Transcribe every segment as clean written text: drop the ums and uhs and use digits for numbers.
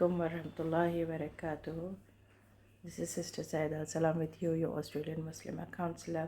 alaikum warahmatullahi wabarakatuh. This is Sister Saida Salam with you, your Australian Muslim counselor.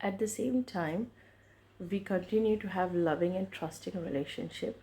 At the same time, we continue to have loving and trusting relationship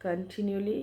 continually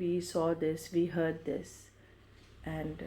we saw this, we heard this and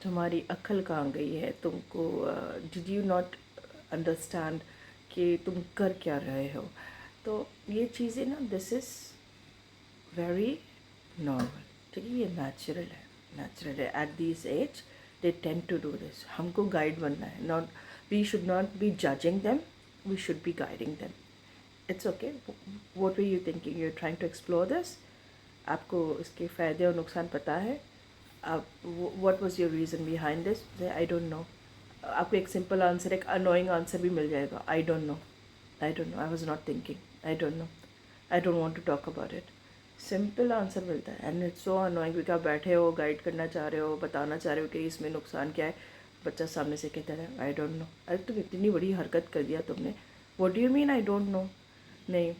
تمہاری عقل کہاں گئی ہے؟ تم کو did you not understand کہ تم کر کیا رہے ہو؟ تو یہ چیزیں نا، دس از ویری نارمل، ٹھیک ہے، یہ نیچرل ہے at this age they tend to do this. ہم کو گائیڈ بننا ہے، not we should not be judging them, we should be guiding them. It's okay. What we you thinking? You trying to explore this. آپ کو اس کے فائدے اور نقصان پتہ ہے؟ آپ what was your reason behind this? I don't know. آپ کو ایک سمپل آنسر، ایک انوئنگ آنسر بھی مل جائے گا، I don't know, I don't know, I was not thinking, I don't know, I don't want to talk about it. Simple answer ملتا ہے اینڈ اٹس سو انوائنگ، کیونکہ آپ بیٹھے ہو، گائیڈ کرنا چاہ رہے ہو، بتانا چاہ رہے ہو کہ اس میں نقصان کیا ہے. بچہ سامنے سے کہتا ہے آئی ڈونٹ نو. ارے تم اتنی بڑی حرکت کر دیا تم نے، what do you mean I don't know? نہیں،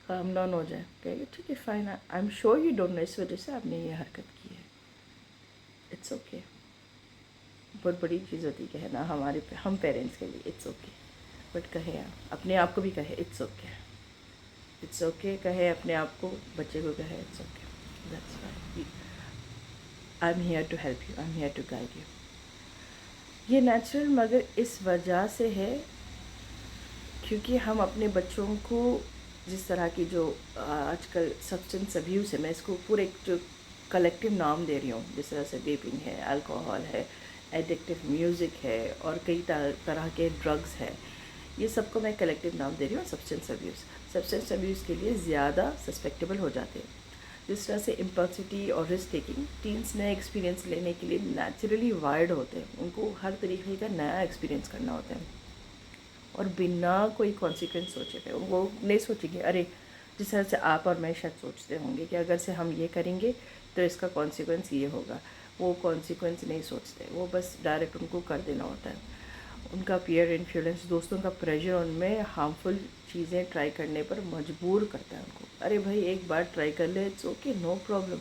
کام ڈاؤن ہو جائے، کہے گا ٹھیک ہے fine, I am sure you don't know, اس وجہ سے آپ نے یہ حرکت کی ہے. It's okay. بہت بڑی چیز ہوتی ہے کہنا ہمارے ہم پیرنٹس کے لیے اٹس اوکے. بٹ کہیں آپ اپنے آپ کو بھی کہے اٹس اوکے، اٹس اوکے کہے اپنے آپ کو، بچے کو کہے it's okay. That's why I am here to help you, I am here to guide you. یہ نیچرل مگر اس وجہ سے ہے کیونکہ ہم اپنے بچوں کو جس طرح کی جو آج کل سبسٹنس ابیوز ہے، میں اس کو پورے جو کلیکٹیو نام دے رہی ہوں، جس طرح سے ویپنگ ہے، الکوہول ہے، ایڈکٹیو میوزک ہے، اور کئی طرح کے ڈرگز ہے، یہ سب کو میں کلیکٹیو نام دے رہی ہوں سبسٹنس ابیوز. سبسٹنس ابیوز کے لیے زیادہ سسپیکٹیبل ہو جاتے ہیں. جس طرح سے امپلسٹی اور رسک ٹیکنگ، ٹینس نئے ایکسپیرینس لینے کے لیے نیچرلی وائرڈ ہوتے ہیں، ان کو ہر طریقے کا نیا ایکسپیرینس کرنا ہوتا ہے اور بنا کوئی کانسیکوینس سوچے تھے. وہ نہیں سوچیں گے ارے جس طرح سے آپ اور میں شاید سوچتے ہوں گے کہ اگر سے ہم یہ کریں گے تو اس کا کانسیکوینس یہ ہوگا. وہ کانسیکوینس نہیں سوچتے، وہ بس ڈائریکٹ ان کو کر دینا ہوتا ہے. ان کا پیئر انفلوئنس، دوستوں کا پریشر ان میں ہارمفل چیزیں ٹرائی کرنے پر مجبور کرتا ہے ان کو. ارے بھائی ایک بار ٹرائی کر لے، اٹس اوکے، نو پرابلم.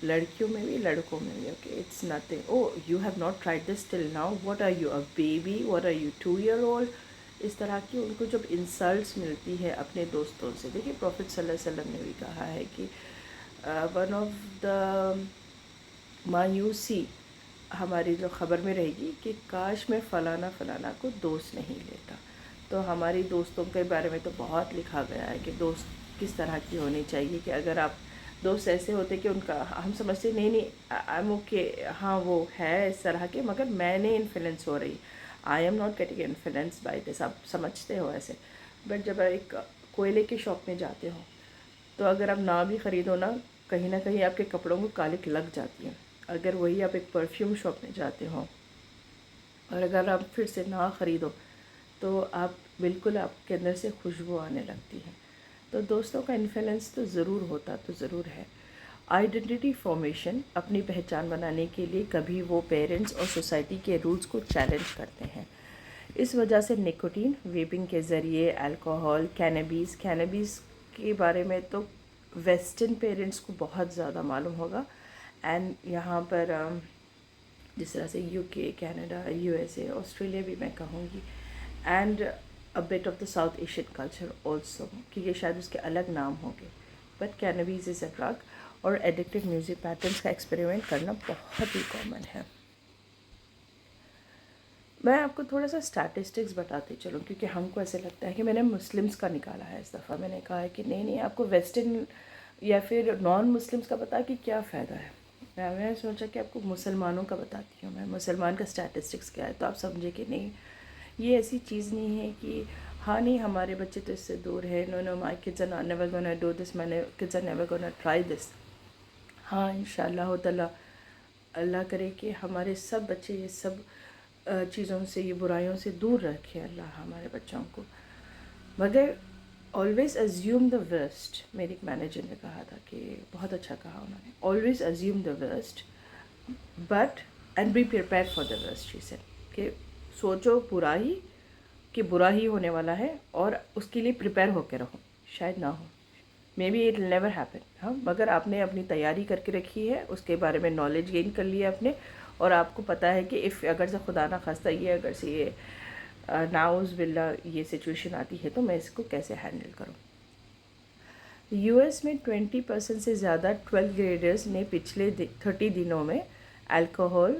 لڑکیوں میں بھی لڑکوں میں بھی، okay it's nothing. Oh you have not tried this till now, what are you a baby, what are you 2 year old. اس طرح کی ان کو جب انسلٹس ملتی ہے اپنے دوستوں سے. دیکھیے پروفٹ صلی اللہ علیہ وسلم نے بھی کہا ہے کہ ون آف دا مایوسی ہماری جو خبر میں رہے گی کہ کاش میں فلانا کو دوست نہیں لیتا. تو ہماری دوستوں کے بارے میں تو بہت لکھا گیا ہے کہ دوست کس طرح کی ہونی چاہیے. کہ اگر آپ دوست ایسے ہوتے کہ ان کا ہم سمجھتے نہیں آئی ایم اوکے، ہاں وہ ہے اس طرح کے، مگر میں نے انفلوئنس ہو رہی، آئی am not getting influence by this. آپ سمجھتے ہو ایسے. بٹ جب ایک کوئلے کے شاپ میں جاتے ہو تو اگر آپ نہ بھی خریدو نا، کہیں نہ کہیں آپ کے کپڑوں کو کالک لگ جاتی ہیں. اگر وہی آپ ایک پرفیوم شاپ میں جاتے ہو اور اگر آپ پھر سے نہ خریدو تو آپ بالکل آپ کے اندر سے خوشبو آنے لگتی ہے. تو دوستوں کا انفلوئنس تو ضرور ہوتا، تو ضرور ہے. آئیڈینٹی فارمیشن، اپنی پہچان بنانے کے لیے کبھی وہ پیرنٹس اور سوسائٹی کے رولز کو چیلنج کرتے ہیں. اس وجہ سے نکوٹین، ویپنگ کے ذریعے، الکوہول، کینیبیز کے بارے میں تو ویسٹرن پیرنٹس کو بہت زیادہ معلوم ہوگا. اینڈ یہاں پر جس طرح سے یو کے، Canada, U S A, Australia بھی میں کہوں گی، and a bit of the South Asian culture also، کہ یہ شاید اس کے الگ نام ہوں گے. بٹ کینیبیز از اے ڈرگ، اور ایڈکٹیو میوزک پیٹرنس کا ایکسپیریمنٹ کرنا بہت ہی کامن ہے. میں آپ کو تھوڑا سا اسٹیٹسٹکس بتاتے چلوں، کیونکہ ہم کو ایسے لگتا ہے کہ میں نے مسلمس کا نکالا ہے اس دفعہ. میں نے کہا ہے کہ نہیں آپ کو ویسٹرن یا پھر نان مسلمس کا بتا کہ کیا فائدہ ہے. میں نے سوچا کہ آپ کو مسلمانوں کا بتاتی ہوں، میں مسلمان کا اسٹیٹسٹکس کیا ہے، تو آپ سمجھے کہ نہیں یہ ایسی چیز نہیں ہے کہ ہاں نہیں ہمارے بچے تو اس سے دور ہے، no my kids are never gonna do this, my kids are never gonna try this. ہاں انشاءاللہ تعالیٰ اللہ کرے کہ ہمارے سب بچے یہ سب چیزوں سے، یہ برائیوں سے دور رکھے اللہ ہمارے بچوں کو. مگر آلویز ازیوم دا ورسٹ. میری ایک مینیجر نے کہا تھا کہ بہت اچھا کہا انہوں نے، always assume the worst but and be prepare for the worst. He said کہ سوچو برا ہی کہ برا ہی ہونے والا ہے اور اس کے لیے پریپیئر ہو کے رہو. شاید نہ ہو، maybe it will never happen. ہاں مگر آپ نے اپنی تیاری کر کے رکھی ہے، اس کے بارے میں نالج گین کر لی ہے اپنے، اور آپ کو پتہ ہے کہ اگر سے خدا نہ خواستہ یہ اگر سے یہ ناؤز باللہ یہ سچویشن آتی ہے تو میں اس کو کیسے ہینڈل کروں. یو ایس میں 20% سے زیادہ 12th گریڈرز نے پچھلے 30 دنوں میں الکوہول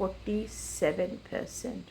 47%,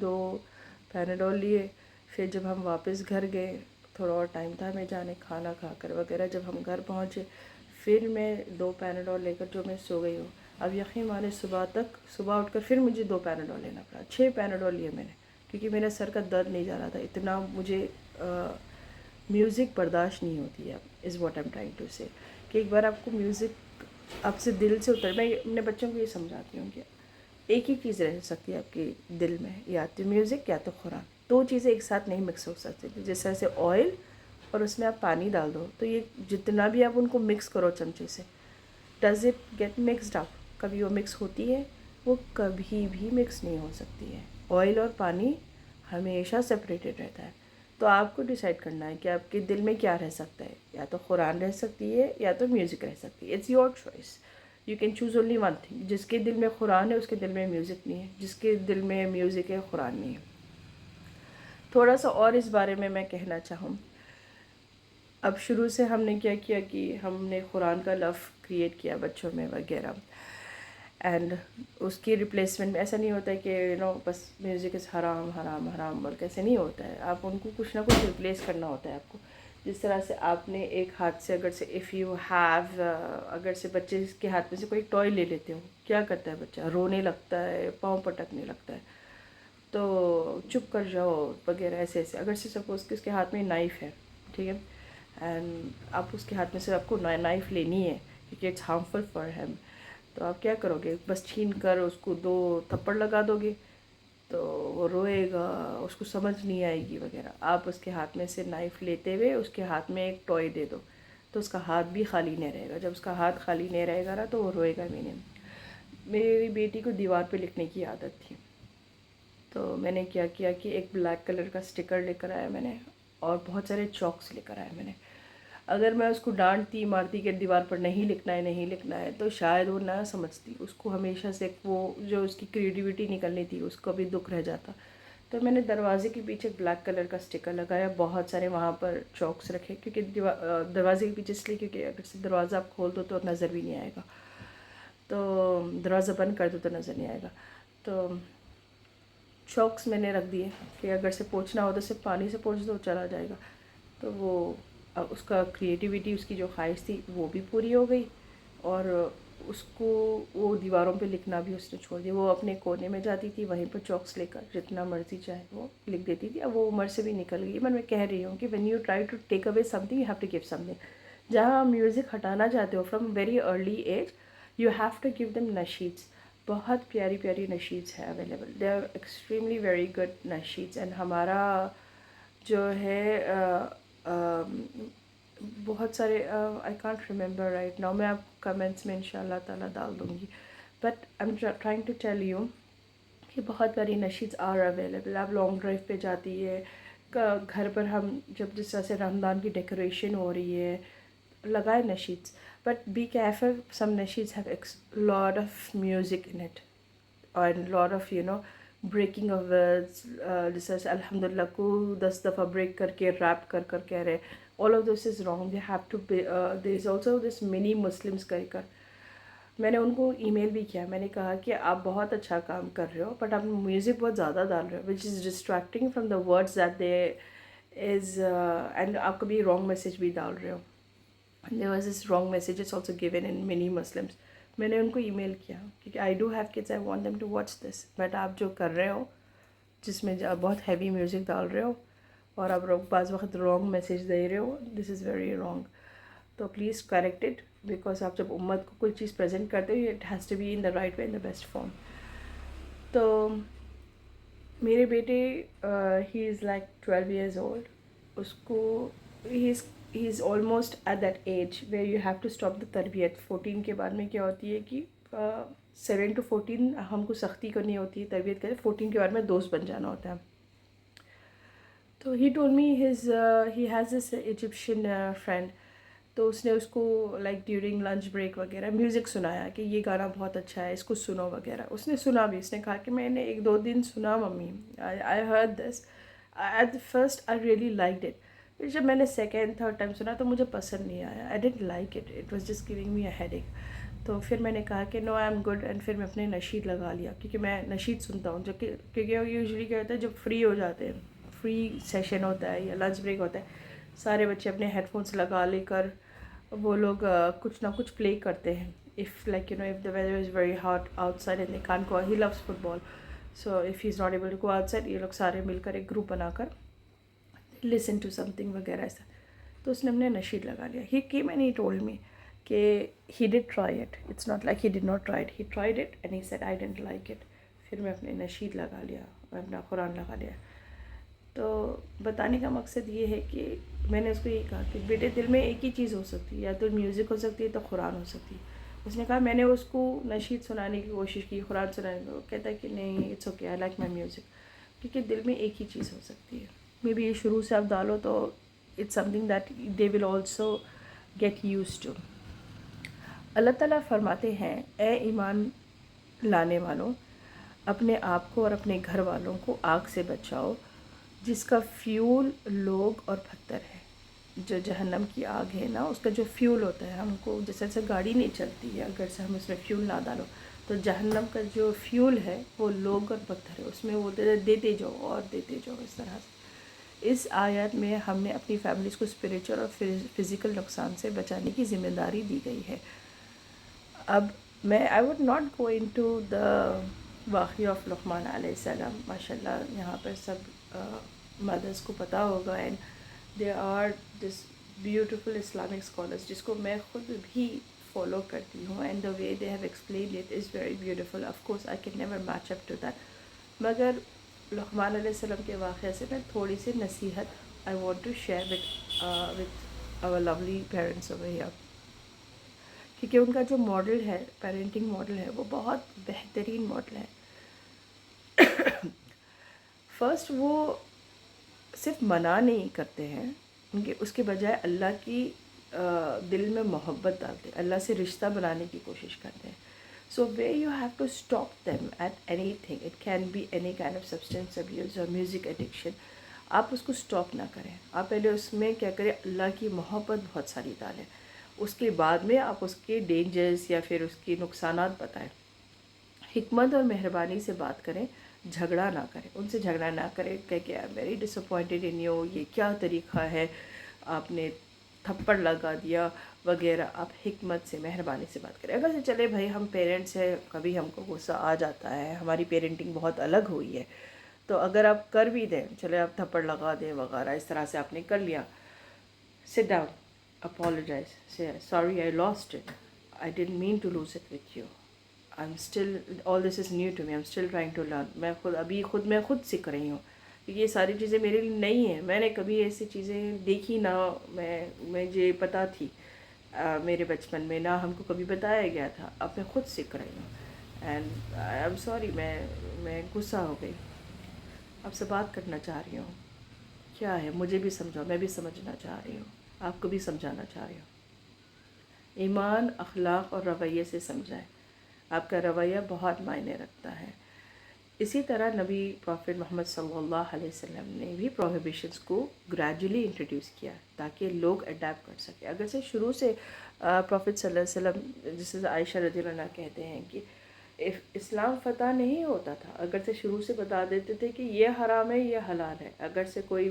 2 پیناڈول لیے. پھر جب ہم واپس گھر گئے, تھوڑا اور ٹائم تھا ہمیں جانے, کھانا کھا کر وغیرہ جب ہم گھر پہنچے, پھر میں 2 پیناڈول لے کر جو میں سو گئی ہوں. اب یقین مانے صبح اٹھ کر پھر مجھے 2 پیناڈول لینا پڑا. 6 پیناڈول لیے میں نے, کیونکہ میرا سر کا درد نہیں جا رہا تھا. اتنا مجھے میوزک برداشت نہیں ہوتی ہے. Is what I am trying to say, کہ ایک بار آپ کو میوزک آپ سے دل سے اتر. میں اپنے بچوں کو یہ سمجھاتی ہوں کہ ایک ہی چیز رہ سکتی ہے آپ کے دل میں, یا تو میوزک یا تو قرآن. 2 چیزیں ایک ساتھ نہیں مکس ہو سکتی. جس طرح سے آئل اور اس میں آپ پانی ڈال دو, تو یہ جتنا بھی آپ ان کو مکس کرو چمچے سے, does it get mixed up. کبھی وہ مکس ہوتی ہے, وہ کبھی بھی مکس نہیں ہو سکتی ہے. آئل اور پانی ہمیشہ سپریٹڈ رہتا ہے. تو آپ کو ڈیسائیڈ کرنا ہے کہ آپ کے دل میں کیا رہ سکتا ہے. یا تو قرآن رہ سکتی ہے یا تو میوزک رہ سکتی ہے. It's your choice, you can choose only one thing. جس کے دل میں قرآن ہے اس کے دل میں میوزک نہیں ہے, جس کے دل میں میوزک ہے قرآن نہیں ہے. تھوڑا سا اور اس بارے میں کہنا چاہوں. اب شروع سے ہم نے کیا کیا کہ ہم نے قرآن کا لو کریٹ کیا بچوں میں وغیرہ, اینڈ اس کی ریپلیسمنٹ میں ایسا نہیں ہوتا ہے کہ بس میوزک از حرام حرام حرام بول کے ایسے نہیں ہوتا ہے. آپ ان کو کچھ نہ کچھ ریپلیس کرنا ہوتا ہے آپ کو. جس طرح سے آپ نے ایک ہاتھ سے اگر سے اف یو ہیو اگر سے بچے کے ہاتھ میں سے کوئی ٹوائے لے لیتے ہو, کیا کرتا ہے بچہ؟ رونے لگتا ہے, پاؤں پٹکنے لگتا ہے, تو چپ کر جاؤ وغیرہ ایسے ایسے. اگر سے سپوز کہ اس کے ہاتھ میں نائف ہے, ٹھیک ہے, اینڈ آپ اس کے ہاتھ میں سے آپ کو نائف لینی ہے کیونکہ اٹس ہارمفل فار ہیم, تو آپ کیا کرو گے؟ بس چھین کر اس کو 2 تھپڑ لگا دو گے تو وہ روئے گا, اس کو سمجھ نہیں آئے گی وغیرہ. آپ اس کے ہاتھ میں سے نائف لیتے ہوئے اس کے ہاتھ میں ایک ٹوائے دے دو, تو اس کا ہاتھ بھی خالی نہیں رہے گا. جب اس کا ہاتھ خالی نہیں رہے گا نا تو وہ روئے گا بھی نہیں. میری بیٹی کو دیوار پہ لکھنے کی عادت تھی, تو میں نے کیا کیا کہ ایک بلیک کلر کا اسٹیکر لے کر آیا میں نے, اور بہت سارے چاکس لے کر آیا میں نے. اگر میں اس کو ڈانٹتی مارتی کہ دیوار پر نہیں لکھنا ہے نہیں لکھنا ہے, تو شاید وہ نہ سمجھتی. اس کو ہمیشہ سے وہ جو اس کی کریٹیوٹی نکلنی تھی اس کو بھی دکھ رہ جاتا. تو میں نے دروازے کے پیچھے بلیک کلر کا اسٹیکر لگایا, بہت سارے وہاں پر چاکس رکھے, کیونکہ دروازے کے پیچھے اس لیے کیونکہ اگر سے دروازہ آپ کھول دو تو نظر بھی نہیں آئے گا, تو دروازہ بند کر دو تو نظر نہیں آئے گا. تو چاکس میں نے رکھ دیے کہ اگر سے پوچھنا ہو تو صرف پانی سے پوچھ دو چلا جائے گا. تو وہ اس کا کریٹیوٹی, اس کی جو خواہش تھی وہ بھی پوری ہو گئی, اور اس کو وہ دیواروں پہ لکھنا بھی اس نے چھوڑ دیا. وہ اپنے کونے میں جاتی تھی, وہیں پر چاکس لے کر جتنا مرضی چاہے وہ لکھ دیتی تھی. اب وہ عمر سے بھی نکل گئی. میں کہہ رہی ہوں کہ when you try to take away something you have to give something. جہاں میوزک ہٹانا چاہتے ہو from very early age, you have to give them نشیدس. بہت پیاری پیاری نشیدس ہے available, they are extremely very good نشیدس. اینڈ ہمارا جو ہے بہت سارے I can't remember right now, میں آپ کمنٹس میں انشاء اللہ تعالیٰ ڈال دوں گی, but I am trying to tell you کہ بہت ساری نشیدس آر اویلیبل. آپ لانگ ڈرائیو پہ جاتی ہے, گھر پر ہم جب جس طرح سے رمضان کی ڈیکوریشن ہو رہی ہے, لگائے نشیدس, بٹ بی کیئرفل, سم نشیدس have lot of music in it and lot of breaking of words. جس طرح سے الحمد للہ کو 10 دفعہ بریک کر کے ریپ کر کر کہہ رہے, all of this is wrong. They have to be, there is also this many Muslims کر. میں نے ان کو ای میل بھی کیا, میں نے کہا کہ آپ بہت اچھا کام کر رہے ہو, بٹ آپ میوزک بہت زیادہ ڈال رہے ہو, which is distracting from the words that they is and آپ کبھی رانگ میسیج بھی ڈال رہے ہو. There was this wrong messages also given in many Muslims. میں نے ان کو ای میل کیا کیونکہ I do have kids, I want them to watch this, but آپ جو کر رہے ہو جس میں بہت ہیوی میوزک ڈال رہے ہو اور آپ بعض وقت رانگ میسیج دے رہے ہو, دس از ویری رانگ. تو پلیز کریکٹ اٹ, بیکاز آپ جب امت کو کوئی چیز پریزنٹ کرتے ہو, it has to be in the right way, in the best form. تو میرے بیٹے he is like 12 years old. اس کو he is almost at that age where you have to stop the تربیت. 14 کے بعد میں کیا ہوتی ہے کہ 7 to 14 ہم کو سختی کرنی ہوتی ہے, تربیت کرے. 14 کے بعد میں دوست بن جانا ہوتا ہے. تو he told me he has this Egyptian friend, تو اس نے اس کو لائک ڈیورنگ لنچ بریک وغیرہ میوزک سنایا کہ یہ گانا بہت اچھا ہے, اس کو سنو وغیرہ. اس نے سنا بھی, اس نے کہا کہ میں نے 1-2 دن سنا mummy, I heard this. At first I really liked it. پھر جب میں نے 2nd 3rd ٹائم سنا تو مجھے پسند نہیں آیا. I didn't like it, it was just giving me a headache. تو پھر میں نے کہا کہ no I am good, and پھر میں اپنے نشید لگا لیا، کیونکہ میں نشید سنتا ہوں، جو کہ کیونکہ یوزلی کیا ہوتا ہے جب فری ہو جاتے ہیں، فری سیشن ہوتا ہے یا لنچ بریک ہوتا ہے، سارے بچے اپنے ہیڈ فونس لگا لے کر وہ لوگ کچھ نہ کچھ پلے کرتے ہیں. If like if the weather is very hot outside and they can't go, he loves football, so if he is not able to go outside, یہ لوگ سارے مل کر ایک گروپ بنا کر لسن ٹو سم تھنگ وغیرہ ایسا. تو اس نے اپنے نشید لگا لیا. He came and he told me کہ he did try it, it's not like he did not try it, he tried it and he said I didn't like it. پھر میں اپنے نشید لگا لیا، میں اپنا قرآن لگا لیا. تو بتانے کا مقصد یہ ہے کہ میں نے اس کو یہ کہا کہ بیٹے دل میں ایک ہی چیز ہو سکتی ہے، یا تو میوزک ہو سکتی ہے تو قرآن ہو سکتی ہے. اس نے کہا میں نے اس کو نشید سنانے کی کوشش کی، قرآن سنانے کی، وہ کہتا ہے کہ نہیں it's okay I like my music. کیونکہ دل میں ایک ہی چیز ہو سکتی ہے. مے بی یہ شروع سے آپ ڈالو تو it's something that they will also get used to. اللہ تعالیٰ فرماتے ہیں اے ایمان لانے والوں، اپنے آپ کو اور اپنے گھر والوں کو آگ سے بچاؤ جس کا فیول لوگ اور پتھر ہے. جو جہنم کی آگ ہے نا، اس کا جو فیول ہوتا ہے، ہم کو جیسے گاڑی نہیں چلتی ہے اگر سے ہم اس میں فیول نہ ڈالو، تو جہنم کا جو فیول ہے وہ لوگ اور پتھر ہے. اس میں وہ دیتے جاؤ اور دیتے جاؤ اس طرح سے. اس آیت میں ہم نے اپنی فیملیز کو اسپریچول اور فزیکل نقصان سے بچانے کی ذمہ داری دی گئی ہے. اب میں I would not go into the واقعہ آف لقمان علیہ السلام. ماشاء اللہ یہاں پر سب مدرس کو پتہ ہوگا، and they are this beautiful Islamic scholars جس کو میں خود بھی فالو کرتی ہوں، and the way they have explained it is very beautiful. Of course I can never match up to that. مگر لقمان علیہ السلام کے واقعے سے میں تھوڑی سی نصیحت I want to share with our lovely parents over here. کیونکہ ان کا جو ماڈل ہے، پیرنٹنگ ماڈل ہے، وہ بہت بہترین ماڈل ہے. فرسٹ وہ صرف منع نہیں کرتے ہیں، ان کے اس کے بجائے اللہ کی دل میں محبت ڈالتے ہیں، اللہ سے رشتہ بنانے کی کوشش کرتے ہیں. So way you have to stop them at anything, it can be any kind of substance abuse اور میوزک ایڈکشن. آپ اس کو اسٹاپ نہ کریں. آپ پہلے اس میں کیا کریں، اللہ کی محبت بہت ساری ڈالیں. اس کے بعد میں آپ اس کے ڈینجرز یا پھر اس کے نقصانات بتائیں. حکمت اور مہربانی سے بات کریں، جھگڑا نہ کریں. ان سے جھگڑا نہ کریں کہ I am very disappointed in you, یہ کیا طریقہ ہے، آپ نے تھپڑ لگا دیا وغیرہ. آپ حکمت سے مہربانی سے بات کریں. اگر سے چلے بھائی ہم پیرنٹس ہیں، کبھی ہم کو غصہ آ جاتا ہے، ہماری پیرنٹنگ بہت الگ ہوئی ہے، تو اگر آپ کر بھی دیں، چلے آپ تھپڑ لگا دیں وغیرہ، اس طرح سے آپ نے کر لیا، sit down, apologize, say sorry I lost it, I didn't mean to lose it with you, I'm still, all this is new to me, I'm still trying to learn. میں خود سیکھ رہی ہوں، کیونکہ یہ ساری چیزیں میرے لیے نہیں ہیں. میں نے کبھی ایسی چیزیں دیکھی نہ، مجھے پتہ تھی میرے بچپن میں، نہ ہم کو کبھی بتایا گیا تھا. اب میں خود سیکھ رہی ہوں، اینڈ آئی ایم سوری. میں غصہ ہو گئی، آپ سے بات کرنا چاہ رہی ہوں. کیا ہے مجھے بھی سمجھاؤ، میں بھی سمجھنا چاہ رہی ہوں، آپ کو بھی سمجھانا چاہ رہی ہوں. ایمان، اخلاق اور رویے سے سمجھائیں. آپ کا رویہ بہت معنی رکھتا ہے. اسی طرح نبی پروفٹ محمد صلی اللہ علیہ وسلم نے بھی پروہیبیشنس کو گریجولی انٹروڈیوس کیا تاکہ لوگ اڈیپٹ کر سکیں. اگر سے شروع سے پروفٹ صلی اللہ علیہ وسلم، جسے عائشہ رضی اللہ عنہ کہتے ہیں کہ اسلام فتح نہیں ہوتا تھا، اگر سے شروع سے بتا دیتے تھے کہ یہ حرام ہے یہ حلال ہے. اگر سے کوئی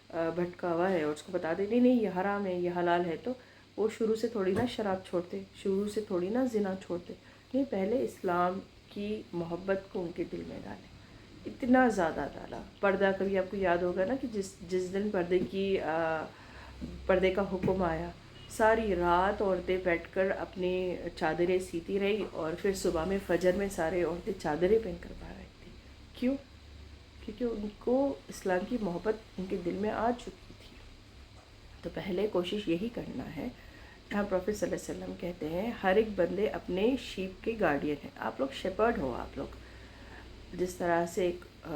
بھٹکا ہوا ہے اور اس کو بتا دیں نہیں یہ حرام ہے یہ حلال ہے، تو وہ شروع سے تھوڑی نا شراب چھوڑتے، شروع سے تھوڑی نا زنا چھوڑتے. نہیں، پہلے اسلام کی محبت کو ان کے دل میں ڈالیں. اتنا زیادہ ڈالا. پردہ کبھی آپ کو یاد ہوگا نا کہ جس دن پردے کا حکم آیا، ساری رات عورتیں بیٹھ کر اپنی چادریں سیتی رہی، اور پھر صبح میں فجر میں سارے عورتیں چادریں پہن کر باہر آئی تھیں. کیوں؟ کیونکہ ان کو اسلام کی محبت ان کے دل میں آ چکی تھی. تو پہلے کوشش یہی کرنا ہے. یہاں پروفیٹ صلی اللہ علیہ وسلم کہتے ہیں ہر ایک بندے اپنے شیپ کے گارڈین ہیں. آپ لوگ شیپرڈ ہو. آپ لوگ جس طرح سے ایک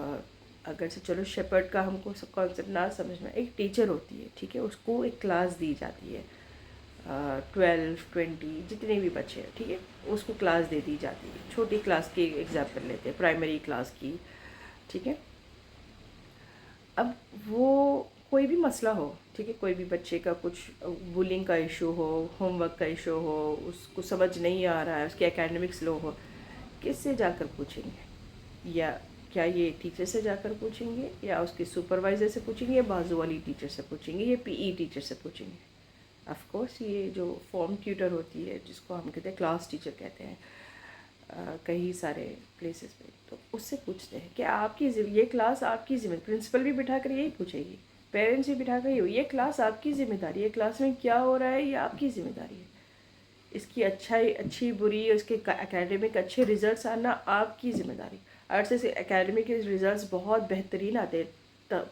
اگر سے چلو شیپرڈ کا ہم کو کانسیپٹ نہ سمجھ میں، ایک ٹیچر ہوتی ہے، ٹھیک ہے، اس کو ایک کلاس دی جاتی ہے، 12 20 جتنے بھی بچے ہیں، ٹھیک ہے، اس کو کلاس دے دی جاتی ہے. چھوٹی کلاس کی ایگزامپل لیتے ہیں، پرائمری کلاس کی، ٹھیک ہے. اب وہ کوئی بھی مسئلہ ہو، ٹھیک ہے، کوئی بھی بچے کا کچھ بولنگ کا ایشو ہو، ہوم ورک کا ایشو ہو، اس کو سمجھ نہیں آ رہا ہے، اس کے اکیڈمکس لو ہو، کس سے جا کر پوچھیں گے؟ یا کیا یہ ٹیچر سے جا کر پوچھیں گے، یا اس کے سپروائزر سے پوچھیں گے، یا بازو والی ٹیچر سے پوچھیں گے، یا پی ای ٹیچر سے پوچھیں گے؟ آف کورس یہ جو فارم ٹیوٹر ہوتی ہے، جس کو ہم کہتے ہیں کلاس ٹیچر کہتے ہیں کئی سارے پلیسز پہ، تو اس سے پوچھتے ہیں کہ آپ کی یہ کلاس آپ کی ذمہ، پرنسپل بھی بٹھا کر یہی پوچھے گی، پیرنٹس بھی بٹھا کر یہ کلاس آپ کی ذمہ داری ہے، کلاس میں کیا ہو رہا ہے یہ آپ کی ذمہ داری ہے، اس کی اچھی بری، اس کے اکیڈمک اچھے ریزلٹس آنا آپ کی ذمہ داری. اگر سے اکیڈمک ریزلٹس بہت بہترین آتے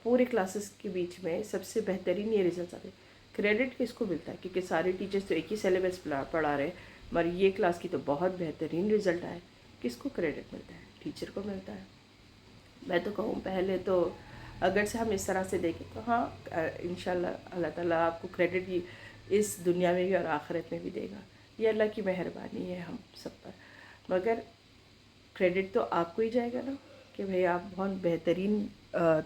پورے کلاسز کے بیچ میں سب سے بہترین یہ ریزلٹس آتے، کریڈٹ کس کو ملتا ہے؟ کیونکہ سارے ٹیچرس تو ایک ہی سلیبس پڑھا رہے ہیں، مگر یہ کلاس کی تو بہت بہترین رزلٹ آئے، کس کو کریڈٹ ملتا ہے؟ ٹیچر کو ملتا ہے. میں تو کہوں پہلے تو اگر سے ہم اس طرح سے دیکھیں تو ہاں انشاءاللہ اللہ تعالیٰ آپ کو کریڈٹ بھی اس دنیا میں بھی اور آخرت میں بھی دے گا، یہ اللہ کی مہربانی ہے ہم سب پر. مگر کریڈٹ تو آپ کو ہی جائے گا نا کہ بھئی آپ بہت بہترین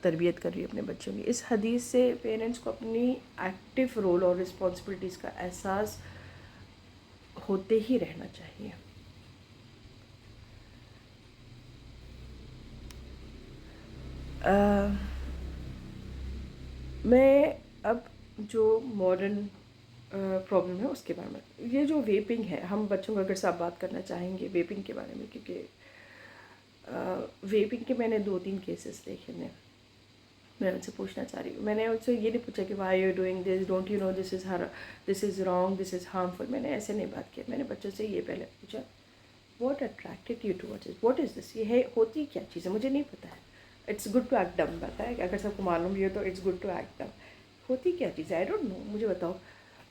تربیت کر رہی ہے اپنے بچوں کی. اس حدیث سے پیرنٹس کو اپنی ایکٹیو رول اور رسپانسبلٹیز کا احساس ہوتے ہی رہنا چاہیے. میں اب جو ماڈرن پرابلم ہے اس کے بارے میں، یہ جو ویپنگ ہے، ہم بچوں کو اگر سے آپ بات کرنا چاہیں گے ویپنگ کے بارے میں، کیونکہ ویپنگ کے میں نے 2-3 کیسز دیکھے ہیں. میں ان سے پوچھنا چاہ رہی ہوں، میں نے ان سے یہ نہیں پوچھا کہ why you doing this, don't you know this is wrong, this is harmful. میں نے ایسے نہیں بات کیا. میں نے بچوں سے یہ پہلے پوچھا what attracted you towards it, what is this, یہ ہے ہوتی کیا چیز ہے، مجھے نہیں پتہ ہے. It's good to act dumb, بتائیں اگر سب کو معلوم بھی ہو تو it's good to act dumb. ہوتی کیا چیز ہے؟ آئی ڈونٹ نو، مجھے بتاؤ.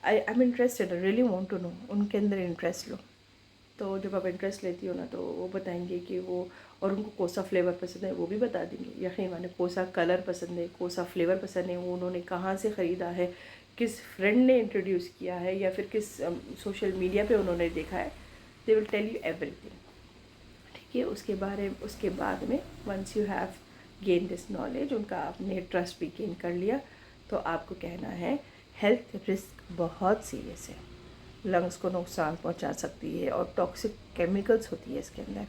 I am interested, I really want to know. ان کے اندر انٹرسٹ لو. تو جب آپ انٹرسٹ لیتی ہو نا تو وہ بتائیں گے کہ وہ، اور ان کو کون سا فلیور پسند ہے وہ بھی بتا دیں گے. یقین مانے کون سا کلر پسند ہے، کون سا فلیور پسند ہے، وہ انہوں نے کہاں سے خریدا ہے، کس فرینڈ نے انٹروڈیوس کیا ہے، یا پھر کس سوشل میڈیا پہ انہوں نے دیکھا ہے. They will tell you everything. ٹھیک ہے، اس کے بعد میں once you have gain this knowledge, ان کا آپ نے ٹرسٹ بھی گین کر لیا، تو آپ کو کہنا ہے ہیلتھ رسک بہت سیریس ہے، لنگس کو نقصان پہنچا سکتی ہے، اور ٹاکسک کیمیکلز ہوتی ہے اس کے اندر.